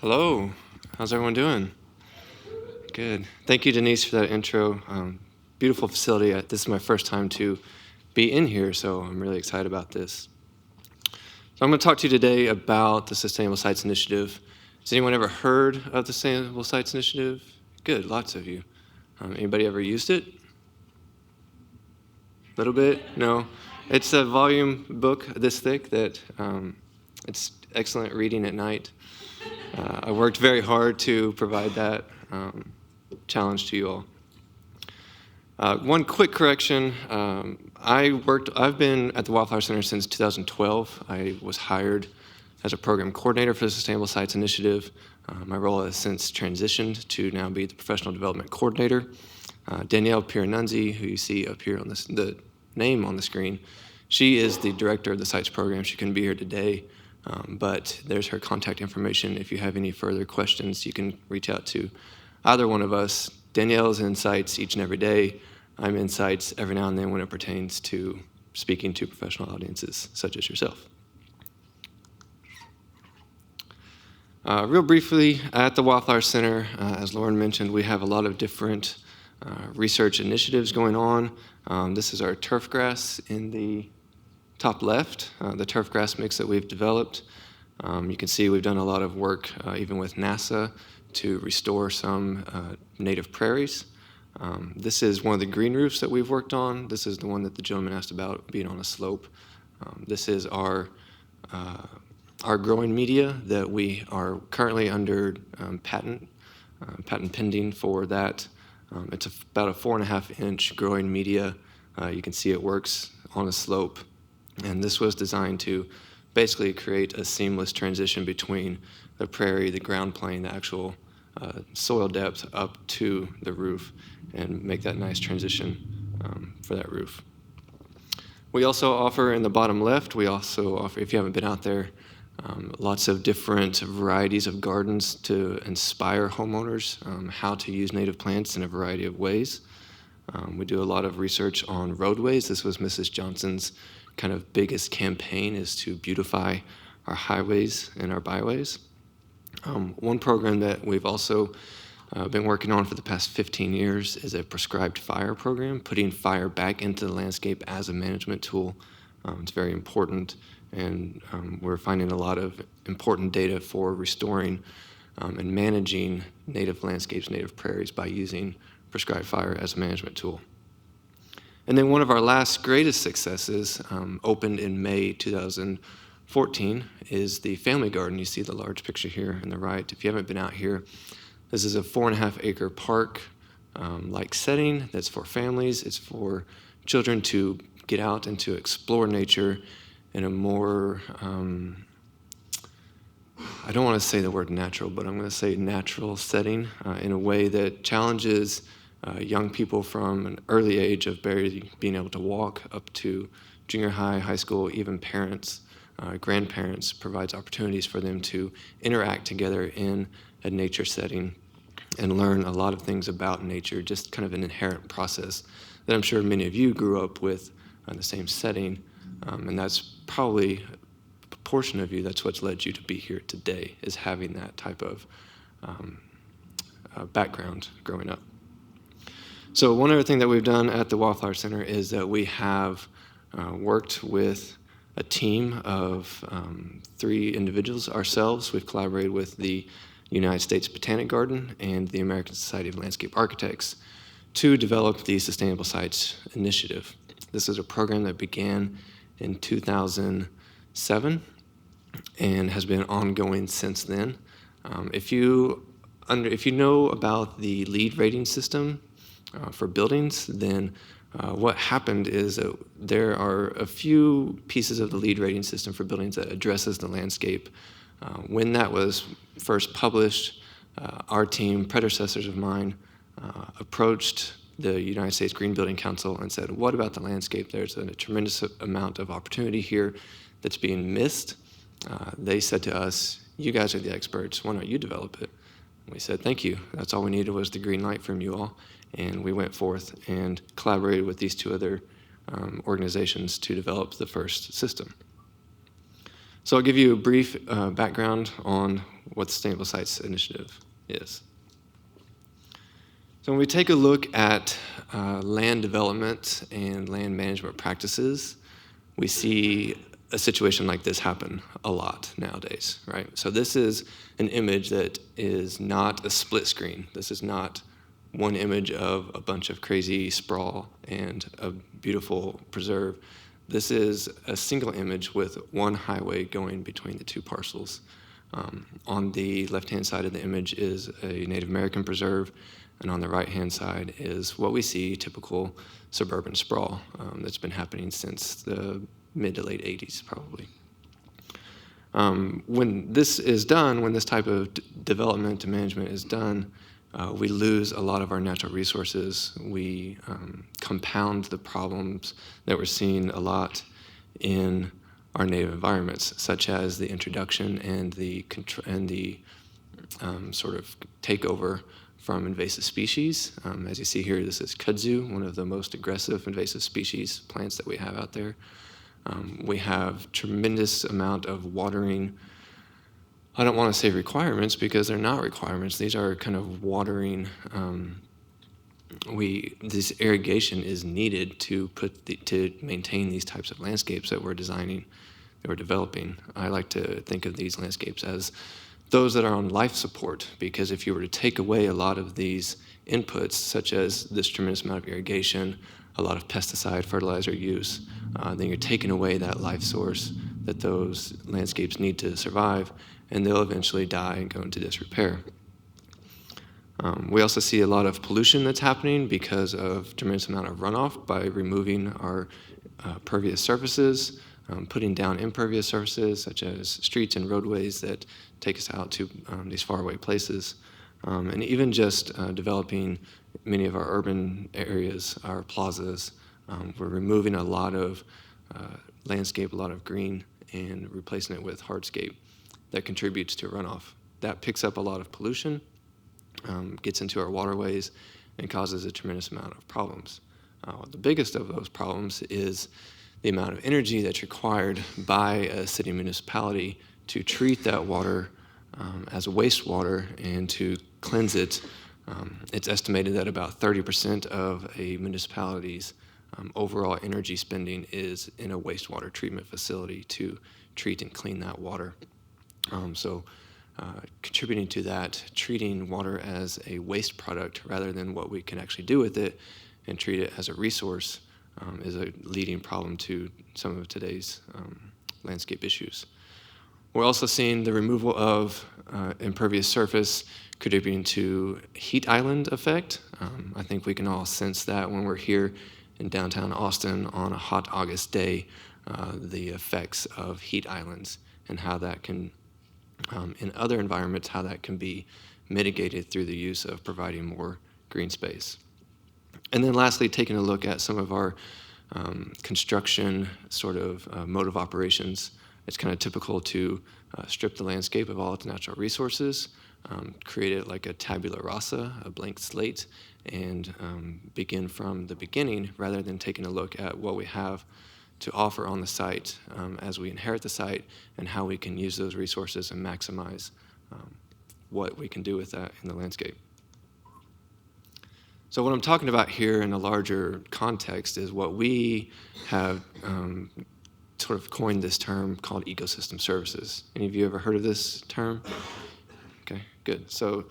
Hello, how's everyone doing? Good. Thank you, Denise, for that intro. Beautiful facility. This is my first time to be in here, so I'm really excited about this. So I'm going to talk to you today about the Sustainable Sites Initiative. Has anyone ever heard of the Sustainable Sites Initiative? Good, lots of you. Anybody ever used it? A little bit? No? It's a volume book this thick that it's excellent reading at night. I worked very hard to provide that challenge to you all. One quick correction. I've been at the Wildflower Center since 2012. I was hired as a program coordinator for the Sustainable Sites Initiative. My role has since transitioned to now be the professional development coordinator. Danielle Piranunzi, who you see up here on the name on the screen, she is the director of the sites program. She couldn't be here today, but there's her contact information. If you have any further questions, you can reach out to either one of us. Danielle's in sites each and every day. I'm in sites every now and then when it pertains to speaking to professional audiences such as yourself. Real briefly, at the Wildflower Center, as Lauren mentioned, we have a lot of different research initiatives going on. This is our turf grass in the top left, the turf grass mix that we've developed. You can see we've done a lot of work even with NASA to restore some native prairies. This is one of the green roofs that we've worked on. This is the one that the gentleman asked about being on a slope. This is our growing media that we are currently under patent pending for that. It's about a 4.5-inch growing media. You can see it works on a slope. And this was designed to basically create a seamless transition between the prairie, the ground plane, the actual soil depth up to the roof and make that nice transition for that roof. We also offer in the bottom left, we also offer, if you haven't been out there, lots of different varieties of gardens to inspire homeowners how to use native plants in a variety of ways. We do a lot of research on roadways. This was Mrs. Johnson's kind of biggest campaign, is to beautify our highways and our byways. One program that we've also been working on for the past 15 years is a prescribed fire program, putting fire back into the landscape as a management tool. It's very important, and we're finding a lot of important data for restoring and managing native landscapes, native prairies by using prescribed fire as a management tool. And then one of our last greatest successes opened in May 2014 is the family garden. You see the large picture here on the right. If you haven't been out here, this is a 4.5-acre park like setting that's for families. It's for children to get out and to explore nature in a more, I don't want to say the word natural, but I'm going to say natural setting in a way that challenges young people from an early age of barely being able to walk up to junior high, high school, even parents, grandparents, provides opportunities for them to interact together in a nature setting and learn a lot of things about nature, just kind of an inherent process that I'm sure many of you grew up with in the same setting, and that's probably a portion of you, that's what's led you to be here today, is having that type of background growing up. So one other thing that we've done at the Wildflower Center is that we have worked with a team of 3 individuals ourselves. We've collaborated with the United States Botanic Garden and the American Society of Landscape Architects to develop the Sustainable Sites Initiative. This is a program that began in 2007 and has been ongoing since then. If you know about the LEED rating system for buildings, then what happened is that there are a few pieces of the LEED rating system for buildings that addresses the landscape. When that was first published, our team, predecessors of mine, approached the United States Green Building Council and said, what about the landscape? There's a tremendous amount of opportunity here that's being missed. They said to us, you guys are the experts, why don't you develop it? We said, thank you. That's all we needed was the green light from you all. And we went forth and collaborated with these 2 other organizations to develop the first system. So I'll give you a brief background on what the Sustainable Sites Initiative is. So when we take a look at land development and land management practices, we see a situation like this happen a lot nowadays, right? So this is an image that is not a split screen. This is not one image of a bunch of crazy sprawl and a beautiful preserve. This is a single image with one highway going between the two parcels. On the left-hand side of the image is a Native American preserve, and on the right-hand side is what we see, typical suburban sprawl that's been happening since the mid to late 80s, probably. When this is done, when this type of development and management is done, we lose a lot of our natural resources. We compound the problems that we're seeing a lot in our native environments, such as the introduction and the sort of takeover from invasive species. As you see here, this is kudzu, one of the most aggressive invasive species plants that we have out there. We have tremendous amount of watering. I don't want to say requirements because they're not requirements. These are kind of watering. This irrigation is needed to maintain these types of landscapes that we're designing, that we're developing. I like to think of these landscapes as those that are on life support, because if you were to take away a lot of these inputs, such as this tremendous amount of irrigation, a lot of pesticide, fertilizer use, then you're taking away that life source that those landscapes need to survive, and they'll eventually die and go into disrepair. We also see a lot of pollution that's happening because of tremendous amount of runoff by removing our pervious surfaces, putting down impervious surfaces such as streets and roadways that take us out to these faraway places, and even just developing many of our urban areas, our plazas. We're removing a lot of landscape, a lot of green, and replacing it with hardscape that contributes to runoff. That picks up a lot of pollution, gets into our waterways, and causes a tremendous amount of problems. The biggest of those problems is the amount of energy that's required by a city municipality to treat that water as wastewater and to cleanse it. It's estimated that about 30% of a municipality's overall energy spending is in a wastewater treatment facility to treat and clean that water. Contributing to that, treating water as a waste product rather than what we can actually do with it and treat it as a resource is a leading problem to some of today's landscape issues. We're also seeing the removal of impervious surface contributing to heat island effect. I think we can all sense that when we're here in downtown Austin on a hot August day, the effects of heat islands and how that can, in other environments, how that can be mitigated through the use of providing more green space. And then lastly, taking a look at some of our construction sort of mode of operations. It's kind of typical to strip the landscape of all its natural resources, create it like a tabula rasa, a blank slate, and begin from the beginning rather than taking a look at what we have to offer on the site as we inherit the site and how we can use those resources and maximize what we can do with that in the landscape. So what I'm talking about here in a larger context is what we have sort of coined this term called ecosystem services. Any of you ever heard of this term? Okay, good. So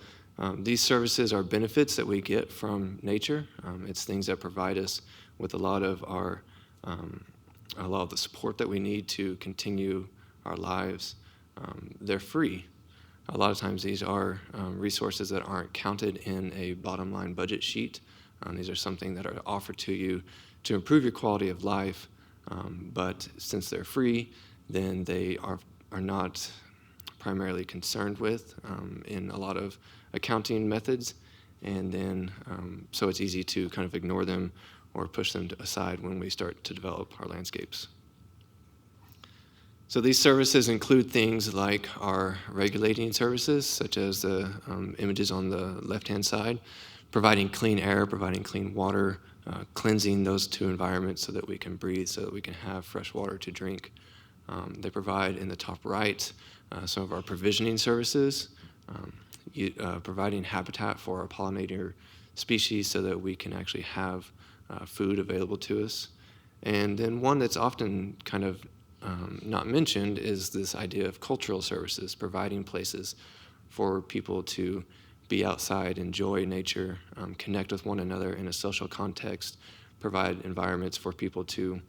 these services are benefits that we get from nature. It's things that provide us with a lot of the support that we need to continue our lives. They're free. A lot of times these are resources that aren't counted in a bottom line budget sheet. These are something that are offered to you to improve your quality of life, but since they're free, then they are not primarily concerned with in a lot of accounting methods, and then so it's easy to kind of ignore them or push them aside when we start to develop our landscapes. So these services include things like our regulating services, such as the images on the left-hand side, providing clean air, providing clean water, cleansing those two environments so that we can breathe, so that we can have fresh water to drink. They provide in the top right some of our provisioning services, providing habitat for our pollinator species so that we can actually have food available to us. And then one that's often kind of not mentioned is this idea of cultural services, providing places for people to be outside, enjoy nature, connect with one another in a social context, provide environments for people to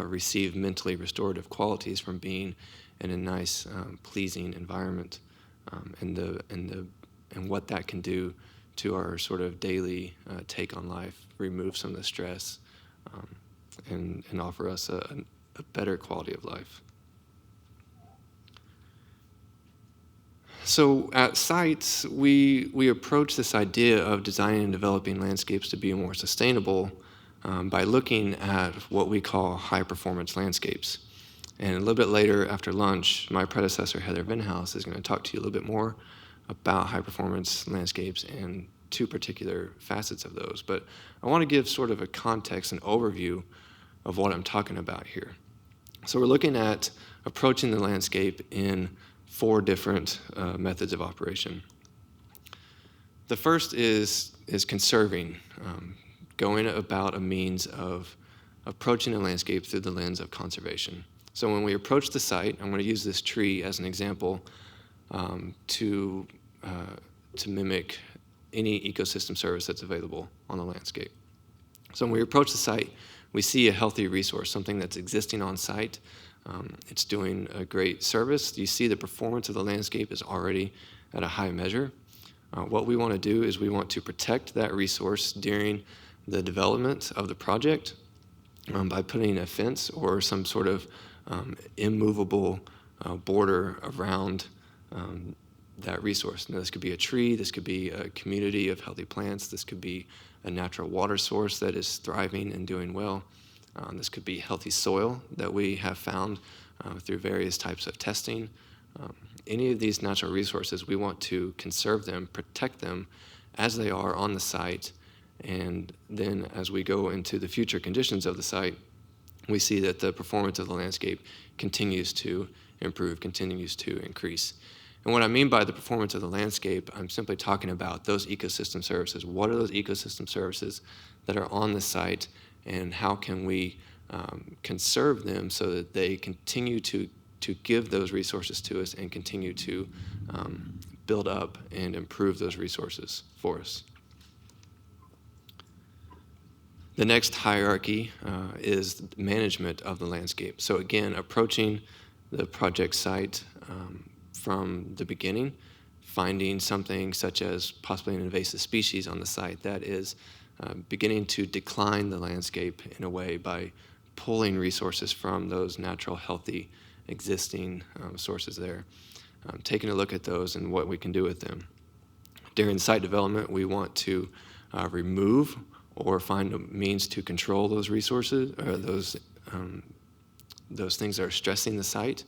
receive mentally restorative qualities from being in a nice, pleasing environment, and what that can do to our sort of daily take on life, remove some of the stress, and offer us a better quality of life. So at sites, we approach this idea of designing and developing landscapes to be more sustainable by looking at what we call high-performance landscapes. And a little bit later after lunch, my predecessor, Heather Vinhouse, is going to talk to you a little bit more about high-performance landscapes and two particular facets of those. But I want to give sort of a context and overview of what I'm talking about here. So we're looking at approaching the landscape in 4 different methods of operation. The first is conserving, going about a means of approaching a landscape through the lens of conservation. So when we approach the site, I'm going to use this tree as an example to mimic any ecosystem service that's available on the landscape. So when we approach the site, we see a healthy resource, something that's existing on site. It's doing a great service. You see the performance of the landscape is already at a high measure. What we want to do is we want to protect that resource during the development of the project by putting a fence or some sort of immovable border around that resource. Now, this could be a tree, this could be a community of healthy plants, this could be a natural water source that is thriving and doing well. This could be healthy soil that we have found through various types of testing. Any of these natural resources, we want to conserve them, protect them as they are on the site, and then as we go into the future conditions of the site, we see that the performance of the landscape continues to improve, continues to increase. And what I mean by the performance of the landscape, I'm simply talking about those ecosystem services. What are those ecosystem services that are on the site, and how can we conserve them so that they continue to give those resources to us and continue to build up and improve those resources for us. The next hierarchy is management of the landscape. So again, approaching the project site from the beginning, finding something such as possibly an invasive species on the site that is beginning to decline the landscape in a way by pulling resources from those natural, healthy, existing sources there. Taking a look at those and what we can do with them. During site development, we want to remove or find a means to control those resources, or those things that are stressing the site.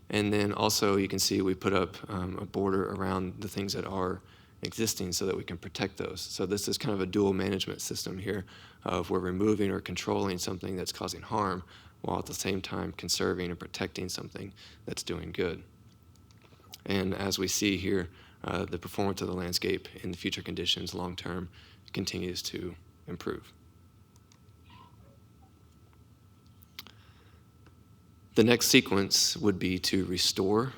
And then also you can see we put up a border around the things that are existing so that we can protect those. So this is kind of a dual management system here of we're removing or controlling something that's causing harm while at the same time conserving and protecting something that's doing good. And as we see here, the performance of the landscape in the future conditions long term continues to improve. The next sequence would be to restore.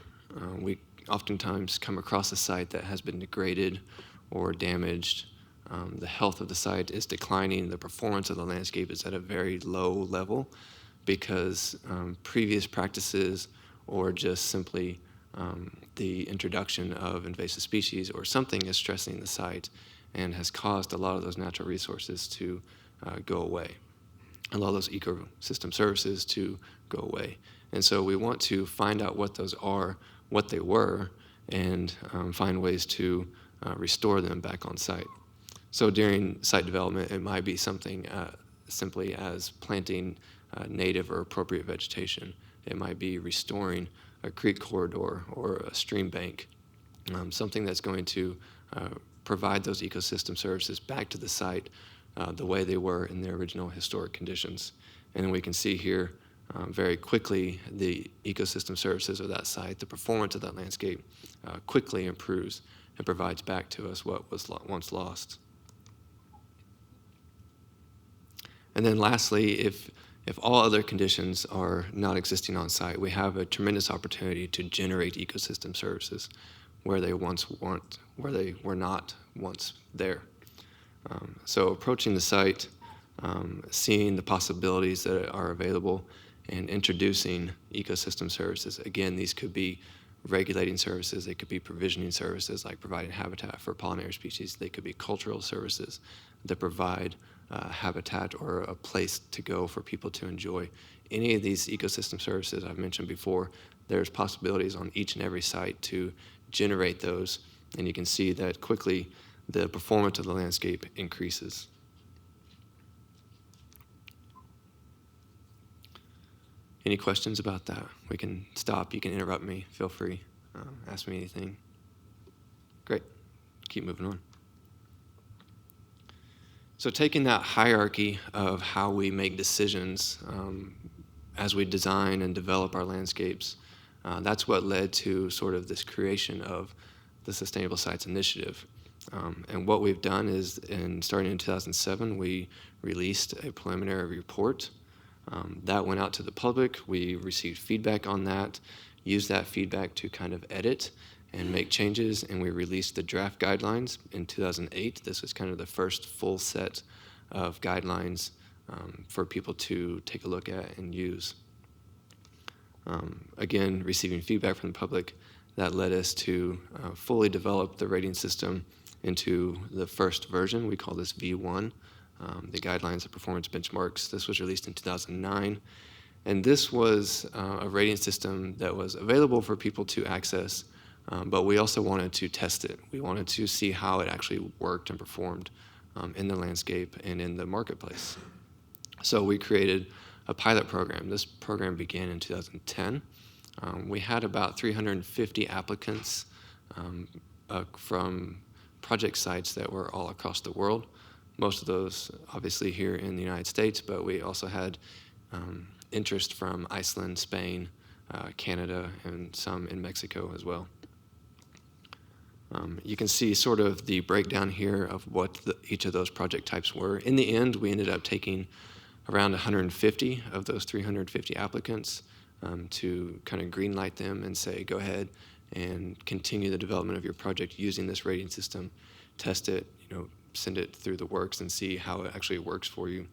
We oftentimes come across a site that has been degraded or damaged. The health of the site is declining. The performance of the landscape is at a very low level because previous practices or just simply the introduction of invasive species or something is stressing the site and has caused a lot of those natural resources to go away, a lot of those ecosystem services to go away. And so we want to find out what those are, what they were, and find ways to restore them back on site. So during site development, it might be something simply as planting native or appropriate vegetation. It might be restoring a creek corridor or a stream bank, something that's going to provide those ecosystem services back to the site the way they were in their original historic conditions. And we can see here very quickly the ecosystem services of that site, the performance of that landscape quickly improves and provides back to us what was once lost. And then lastly, if all other conditions are not existing on site, we have a tremendous opportunity to generate ecosystem services where they were not once there. So approaching the site, seeing the possibilities that are available, and introducing ecosystem services. Again, these could be regulating services, they could be provisioning services like providing habitat for pollinator species, they could be cultural services that provide habitat or a place to go for people to enjoy. Any of these ecosystem services I've mentioned before, there's possibilities on each and every site to generate those, and you can see that quickly the performance of the landscape increases. Any questions about that? We can stop, you can interrupt me, feel free, ask me anything. Great, keep moving on. So taking that hierarchy of how we make decisions as we design and develop our landscapes, that's what led to sort of this creation of the Sustainable Sites Initiative. And what we've done is, starting in 2007, we released a preliminary report. That went out to the public. We received feedback on that, used that feedback to kind of edit and make changes, and we released the draft guidelines in 2008. This was kind of the first full set of guidelines for people to take a look at and use. Again, receiving feedback from the public, that led us to fully develop the rating system into the first version. We call this V1. The Guidelines of Performance Benchmarks. This was released in 2009. And this was a rating system that was available for people to access, but we also wanted to test it. We wanted to see how it actually worked and performed in the landscape and in the marketplace. So we created a pilot program. This program began in 2010. We had about 350 applicants from project sites that were all across the world. Most of those obviously here in the United States, but we also had interest from Iceland, Spain, Canada, and some in Mexico as well. You can see sort of the breakdown here of what each of those project types were. In the end, we ended up taking around 150 of those 350 applicants to kind of green light them and say, go ahead and continue the development of your project using this rating system, test it, send it through the works and see how it actually works for you.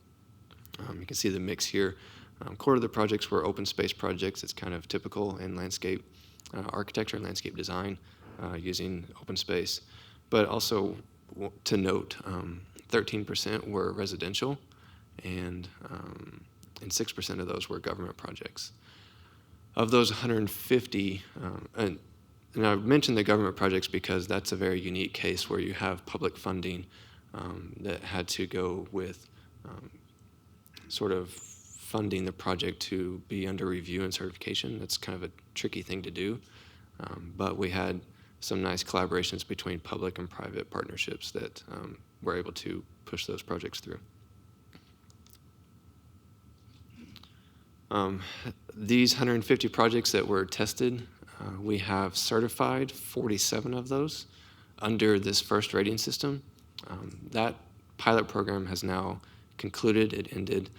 You can see the mix here. Core of the projects were open space projects. It's kind of typical in landscape architecture and landscape design using open space. But also to note, 13% were residential and 6% of those were government projects. Of those 150, and I mentioned the government projects because that's a very unique case where you have public funding that had to go with sort of funding the project to be under review and certification. That's kind of a tricky thing to do, but we had some nice collaborations between public and private partnerships that were able to push those projects through. These 150 projects that were tested, we have certified 47 of those under this first rating system. That pilot program has now concluded. It ended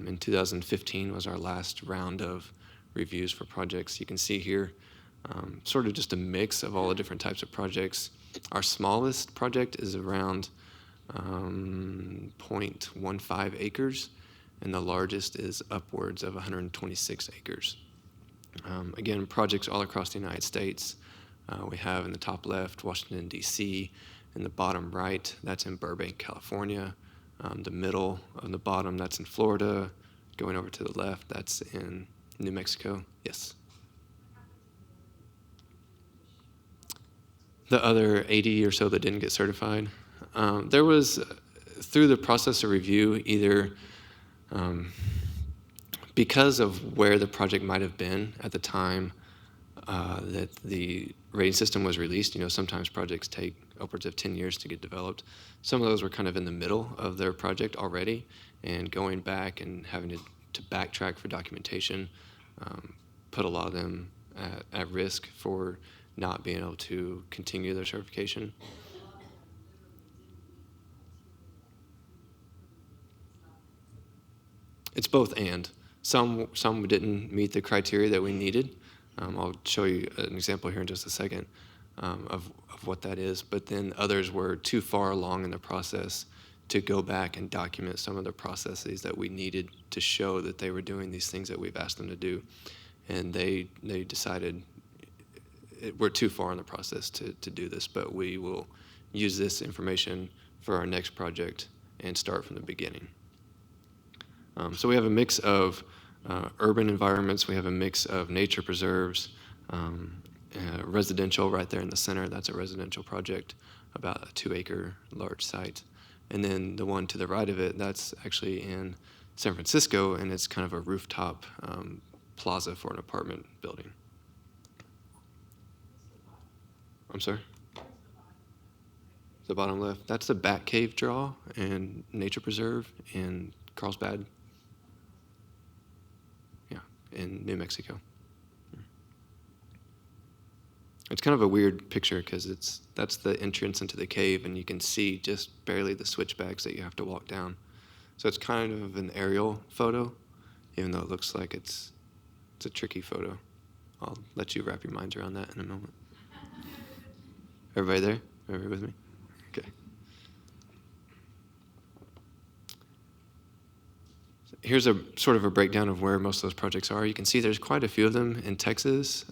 in 2015 was our last round of reviews for projects. You can see here sort of just a mix of all the different types of projects. Our smallest project is around 0.15 acres, and the largest is upwards of 126 acres. Again, projects all across the United States. We have in the top left, Washington, D.C. In the bottom right, that's in Burbank, California. The middle on the bottom, that's in Florida. Going over to the left, that's in New Mexico. Yes? The other 80 or so that didn't get certified. There was, through the process of review, either because of where the project might have been at the time that the rating system was released, sometimes projects take upwards of 10 years to get developed. Some of those were kind of in the middle of their project already, and going back and having to backtrack for documentation, put a lot of them at risk for not being able to continue their certification. It's both and. Some didn't meet the criteria that we needed. I'll show you an example here in just a second of what that is. But then others were too far along in the process to go back and document some of the processes that we needed to show that they were doing these things that we've asked them to do. And they decided we're too far in the process to do this, but we will use this information for our next project and start from the beginning. So we have a mix of urban environments, we have a mix of nature preserves, residential right there in the center. That's a residential project, about a 2-acre large site. And then the one to the right of it, that's actually in San Francisco, and it's kind of a rooftop plaza for an apartment building. I'm sorry? The bottom left, that's the Bat Cave draw and nature preserve in Carlsbad. Yeah, in New Mexico. It's kind of a weird picture because that's the entrance into the cave, and you can see just barely the switchbacks that you have to walk down. So it's kind of an aerial photo, even though it looks like it's a tricky photo. I'll let you wrap your minds around that in a moment. Everybody there? Everybody with me? Okay. Here's a sort of a breakdown of where most of those projects are. You can see there's quite a few of them in Texas.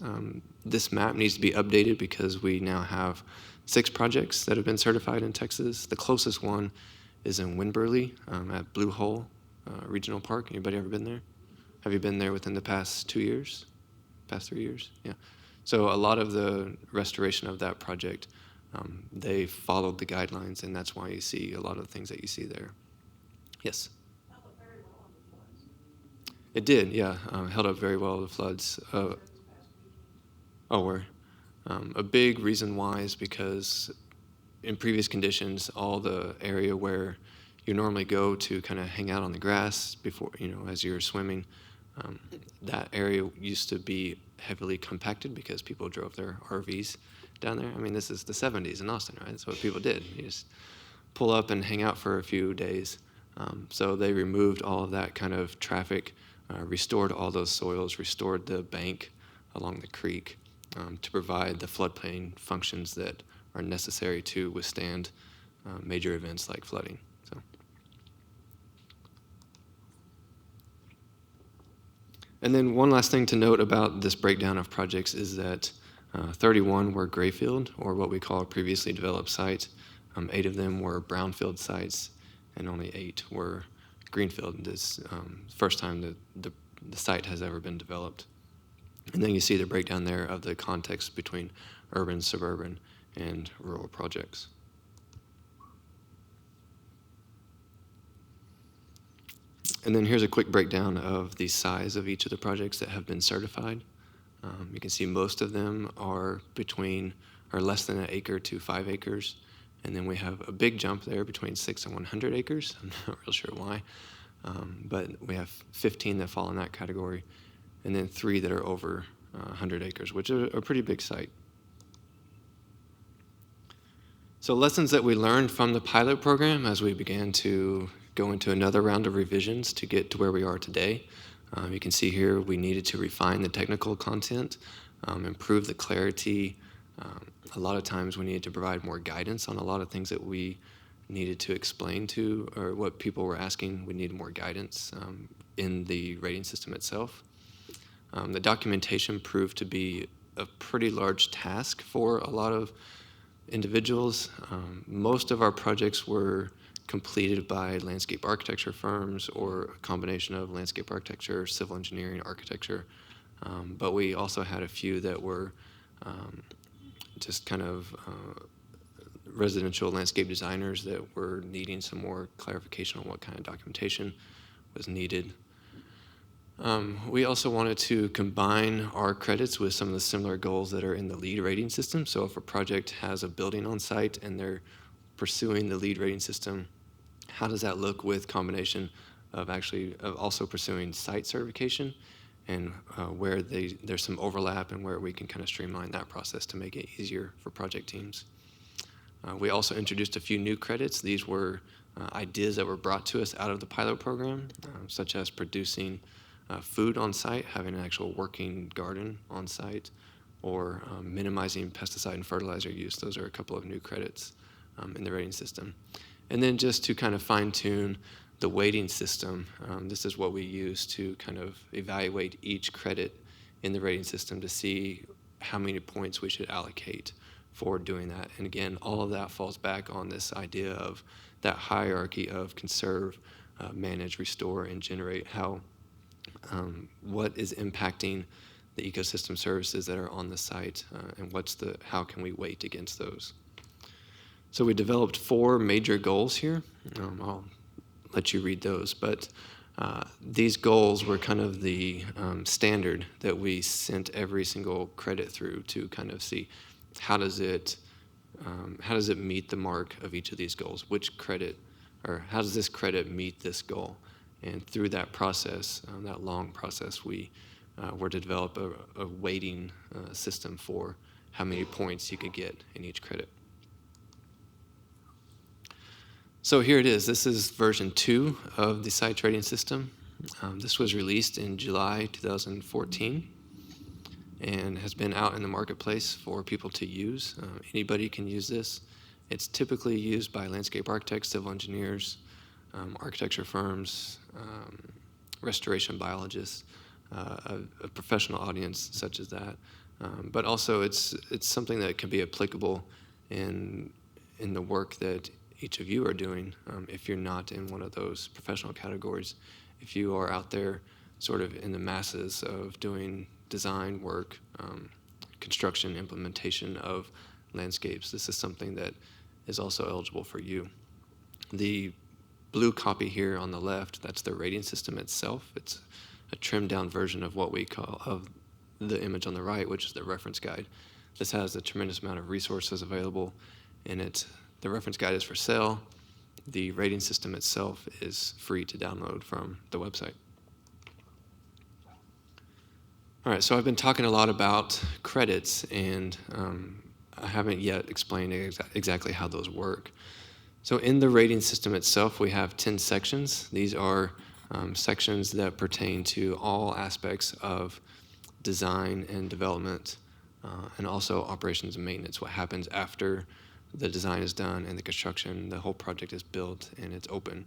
This map needs to be updated because we now have 6 projects that have been certified in Texas. The closest one is in Winburley at Blue Hole Regional Park. Anybody ever been there? Have you been there within the past 2 years? Past 3 years? Yeah. So a lot of the restoration of that project, they followed the guidelines, and that's why you see a lot of the things that you see there. Yes? It did, yeah. Held up very well to the floods. A big reason why is because in previous conditions, all the area where you normally go to kind of hang out on the grass before, as you're swimming, that area used to be heavily compacted because people drove their RVs down there. I mean, this is the 70s in Austin, right? That's what people did. You just pull up and hang out for a few days. So they removed all of that kind of traffic, restored all those soils, restored the bank along the creek to provide the floodplain functions that are necessary to withstand major events like flooding. So. And then one last thing to note about this breakdown of projects is that 31 were grayfield, or what we call a previously developed site. 8 of them were brownfield sites, and only 8 were greenfield. This first time that the site has ever been developed. And then you see the breakdown there of the context between urban, suburban, and rural projects. And then here's a quick breakdown of the size of each of the projects that have been certified. You can see most of them are less than 1 acre to 5 acres. And then we have a big jump there between 6 and 100 acres. I'm not real sure why. But we have 15 that fall in that category, and then 3 that are over 100 acres, which is a pretty big site. So lessons that we learned from the pilot program as we began to go into another round of revisions to get to where we are today. You can see here we needed to refine the technical content, improve the clarity. A lot of times we needed to provide more guidance on a lot of things that we needed to explain to, or what people were asking. We needed more guidance in the rating system itself. The documentation proved to be a pretty large task for a lot of individuals. Most of our projects were completed by landscape architecture firms or a combination of landscape architecture, civil engineering, architecture. But we also had a few that were just kind of residential landscape designers that were needing some more clarification on what kind of documentation was needed. We also wanted to combine our credits with some of the similar goals that are in the LEED rating system. So if a project has a building on site and they're pursuing the LEED rating system, how does that look with combination of also pursuing site certification, and where there's some overlap and where we can kind of streamline that process to make it easier for project teams. We also introduced a few new credits. These were ideas that were brought to us out of the pilot program, such as producing food on site, having an actual working garden on site, or minimizing pesticide and fertilizer use. Those are a couple of new credits in the rating system. And then just to kind of fine-tune the weighting system, this is what we use to kind of evaluate each credit in the rating system to see how many points we should allocate for doing that. And again, all of that falls back on this idea of that hierarchy of conserve, manage, restore, and generate. What is impacting the ecosystem services that are on the site, and how can we weight against those? So we developed 4 major goals here. I'll let you read those, but these goals were kind of the standard that we sent every single credit through to kind of see how does it meet the mark of each of these goals? Which credit, or how does this credit meet this goal? And through that process, that long process, we were to develop a weighting system for how many points you could get in each credit. So here it is. This is version 2 of the site rating system. This was released in July 2014 and has been out in the marketplace for people to use. Anybody can use this. It's typically used by landscape architects, civil engineers, architecture firms, restoration biologists, a professional audience such as that. But also it's something that can be applicable in the work that each of you are doing if you're not in one of those professional categories. If you are out there sort of in the masses of doing design work, construction, implementation of landscapes, this is something that is also eligible for you. The blue copy here on the left, that's the rating system itself. It's a trimmed down version of what we call of the image on the right, which is the reference guide. This has a tremendous amount of resources available in it. The reference guide is for sale. The rating system itself is free to download from the website. All right, so I've been talking a lot about credits, and I haven't yet explained exactly how those work. So in the rating system itself, we have 10 sections. These are sections that pertain to all aspects of design and development, and also operations and maintenance, what happens after the design is done and the construction, the whole project is built and it's open.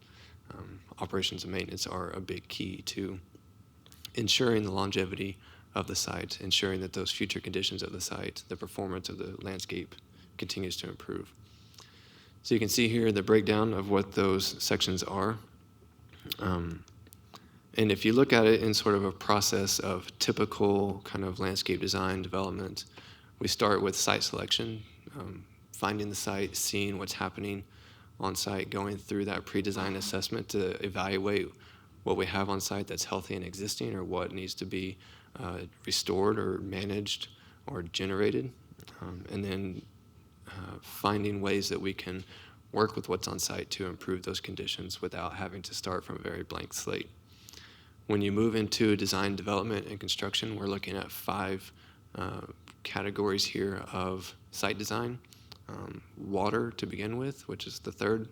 Operations and maintenance are a big key to ensuring the longevity of the site, ensuring that those future conditions of the site, the performance of the landscape continues to improve. So you can see here the breakdown of what those sections are. And if you look at it in sort of a process of typical kind of landscape design development, we start with site selection, finding the site, seeing what's happening on site, going through that pre-design assessment to evaluate what we have on site that's healthy and existing, or what needs to be restored or managed or generated, and then finding ways that we can work with what's on site to improve those conditions without having to start from a very blank slate. When you move into design, development, and construction, we're looking at 5 categories here of site design. Water to begin with, which is the third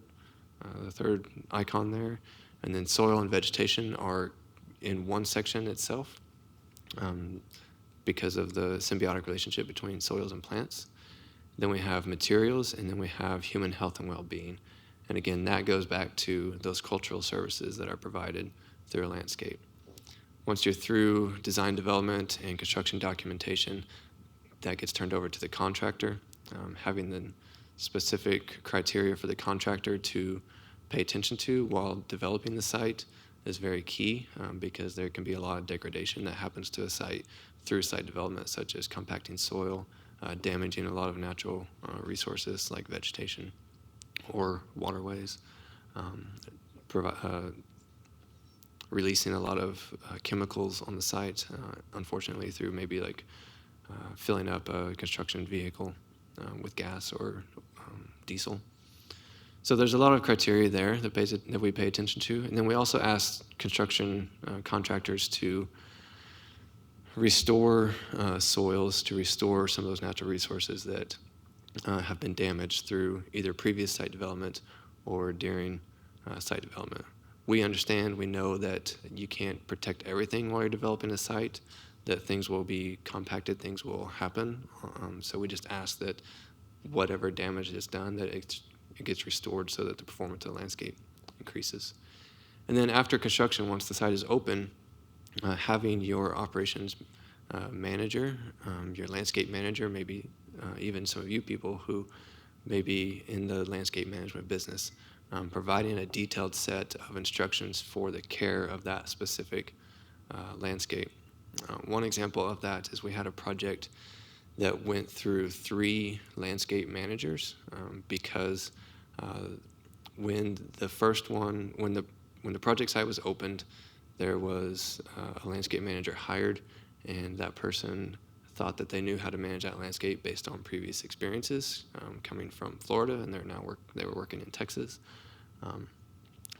icon there, and then soil and vegetation are in one section itself because of the symbiotic relationship between soils and plants. Then we have materials, and then we have human health and well-being. And again, that goes back to those cultural services that are provided through a landscape. Once you're through design, development, and construction documentation, that gets turned over to the contractor. Having the specific criteria for the contractor to pay attention to while developing the site is very key, because there can be a lot of degradation that happens to a site through site development, such as compacting soil, damaging a lot of natural resources like vegetation or waterways, releasing a lot of chemicals on the site, unfortunately through maybe like filling up a construction vehicle with gas or diesel. So there's a lot of criteria there that we pay attention to. And then we also ask construction contractors to restore soils, to restore some of those natural resources that have been damaged through either previous site development or during site development. We understand, we know that you can't protect everything while you're developing a site, that things will be compacted, things will happen. So we just ask that whatever damage is done, that it gets restored so that the performance of the landscape increases. And then after construction, once the site is open, having your operations manager, your landscape manager, maybe even some of you people who may be in the landscape management business, providing a detailed set of instructions for the care of that specific landscape. One example of that is we had a project that went through 3 landscape managers because when the project site was opened, there was a landscape manager hired, and that person thought that they knew how to manage that landscape based on previous experiences coming from Florida, and they were working in Texas.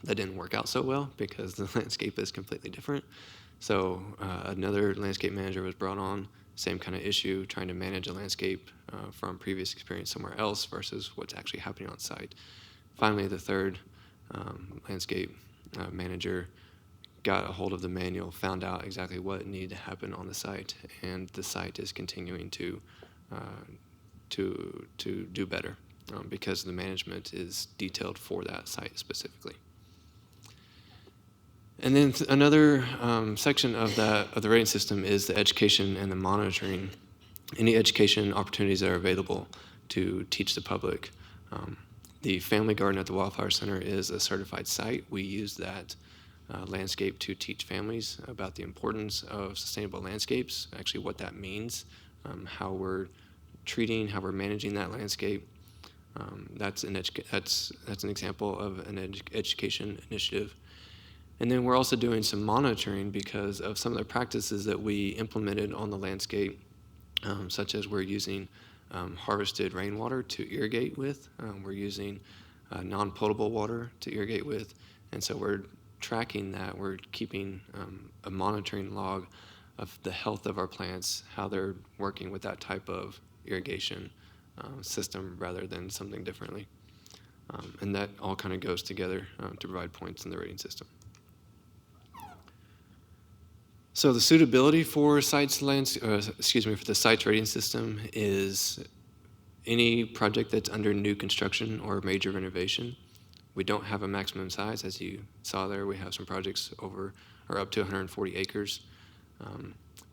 That didn't work out so well because the landscape is completely different. So another landscape manager was brought on, same kind of issue, trying to manage a landscape from previous experience somewhere else versus what's actually happening on site. Finally, the third landscape manager got a hold of the manual, found out exactly what needed to happen on the site, and the site is continuing to do better because the management is detailed for that site specifically. And then another section of the rating system is the education and the monitoring. Any education opportunities that are available to teach the public. The family garden at the Wildflower Center is a certified site. We use that landscape to teach families about the importance of sustainable landscapes, actually what that means, how we're how we're managing that landscape. That's an example of an education initiative. And then we're also doing some monitoring because of some of the practices that we implemented on the landscape, such as we're using harvested rainwater to irrigate with. We're using non-potable water to irrigate with. And so we're tracking that. We're keeping a monitoring log of the health of our plants, how they're working with that type of irrigation system rather than something differently. And that all kind of goes together to provide points in the rating system. So the suitability for the site's rating system is any project that's under new construction or major renovation. We don't have a maximum size. As you saw there, we have some projects over or up to 140 acres,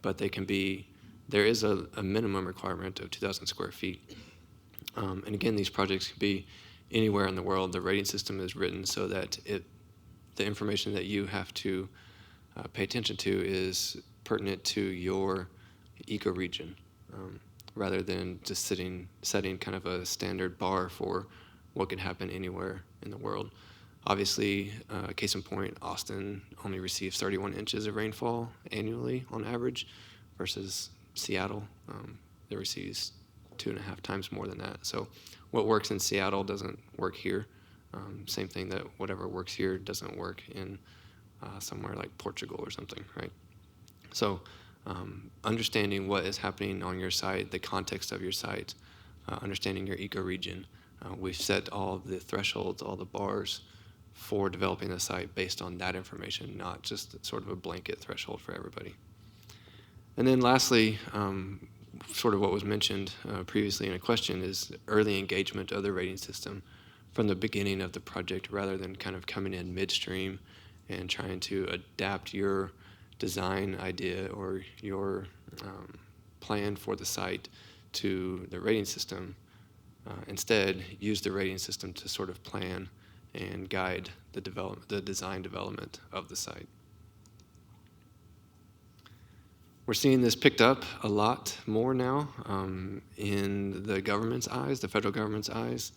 but there is a minimum requirement of 2,000 square feet. And again, these projects can be anywhere in the world. The rating system is written so that the information that you have to pay attention to is pertinent to your ecoregion, rather than just setting kind of a standard bar for what can happen anywhere in the world. Obviously, case in point, Austin only receives 31 inches of rainfall annually on average, versus Seattle that receives 2.5 times more than that. So what works in Seattle doesn't work here. Same thing that whatever works here doesn't work in somewhere like Portugal or something, right? So understanding what is happening on your site, the context of your site, understanding your ecoregion. We've set all the thresholds, all the bars for developing the site based on that information, not just sort of a blanket threshold for everybody. And then lastly, sort of what was mentioned previously in a question is early engagement of the rating system from the beginning of the project rather than kind of coming in midstream and trying to adapt your design idea or your plan for the site to the rating system. Instead, use the rating system to sort of plan and guide the design development of the site. We're seeing this picked up a lot more now in the government's eyes, the federal government's eyes.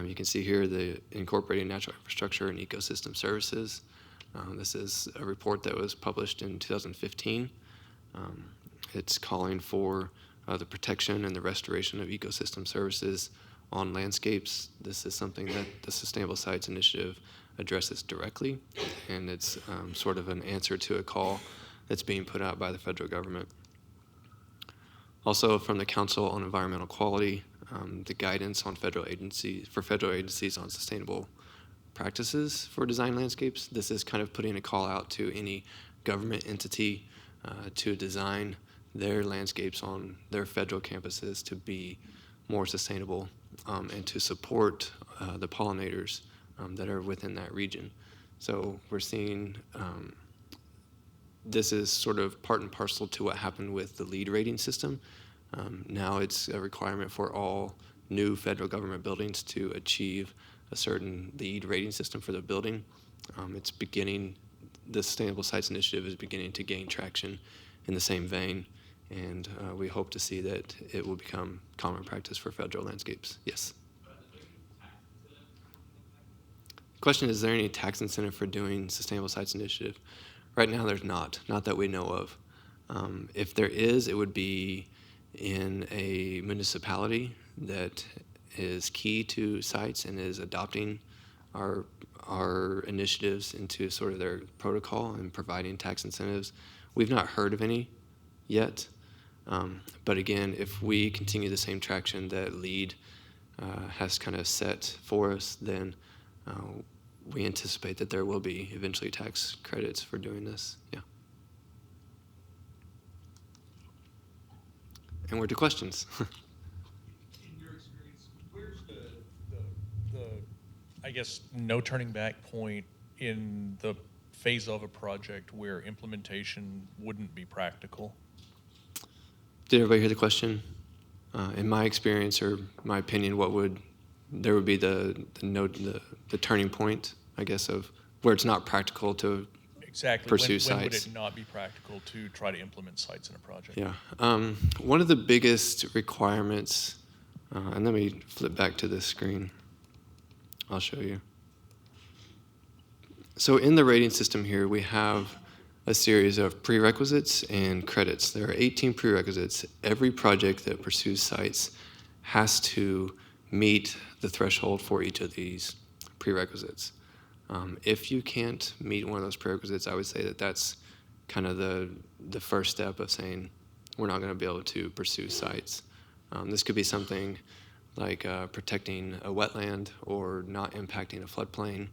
You can see here the incorporating natural infrastructure and ecosystem services. This is a report that was published in 2015. It's calling for the protection and the restoration of ecosystem services on landscapes. This is something that the Sustainable Sites Initiative addresses directly, and it's sort of an answer to a call that's being put out by the federal government. Also, from the Council on Environmental Quality, the guidance on federal agencies on sustainable practices for design landscapes. This is kind of putting a call out to any government entity to design their landscapes on their federal campuses to be more sustainable and to support the pollinators that are within that region. So we're seeing this is sort of part and parcel to what happened with the LEED rating system. Now it's a requirement for all new federal government buildings to achieve a certain LEED rating system for the building. It's beginning, the Sustainable Sites Initiative is beginning to gain traction in the same vein, and we hope to see that it will become common practice for federal landscapes. Yes? Question, is there any tax incentive for doing Sustainable Sites Initiative? Right now there's not that we know of. If there is, it would be in a municipality that is key to sites and is adopting our initiatives into sort of their protocol and providing tax incentives. We've not heard of any yet, but again, if we continue the same traction that LEED has kind of set for us, then we anticipate that there will be eventually tax credits for doing this. Yeah. And we're to questions. In your experience, where's the I guess no turning back point in the phase of a project where implementation wouldn't be practical? Did everybody hear the question? In my experience or my opinion, there would be the turning point, I guess, of where it's not practical to pursue sites. When would it not be practical to try to implement sites in a project? Yeah. One of the biggest requirements, and let me flip back to this screen. I'll show you. So in the rating system here, we have a series of prerequisites and credits. There are 18 prerequisites. Every project that pursues sites has to meet the threshold for each of these prerequisites. If you can't meet one of those prerequisites, I would say that that's kind of the first step of saying we're not going to be able to pursue sites. This could be something like protecting a wetland or not impacting a floodplain.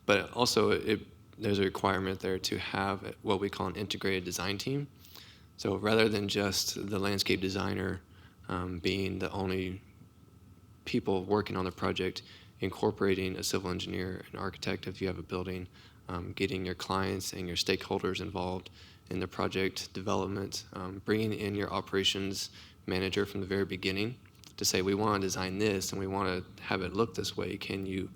But also, there's a requirement there to have what we call an integrated design team. So rather than just the landscape designer being the only people working on the project, incorporating a civil engineer, an architect if you have a building, getting your clients and your stakeholders involved in the project development, bringing in your operations manager from the very beginning to say, we want to design this and we want to have it look this way. Can you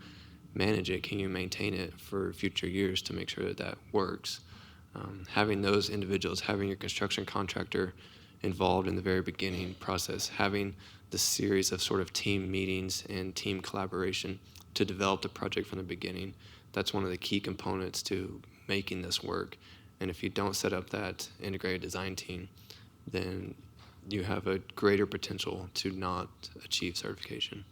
manage it? Can you maintain it for future years to make sure that that works? Having those individuals, having your construction contractor involved in the very beginning process, having the series of sort of team meetings and team collaboration to develop the project from the beginning, that's one of the key components to making this work. And if you don't set up that integrated design team, then you have a greater potential to not achieve certification.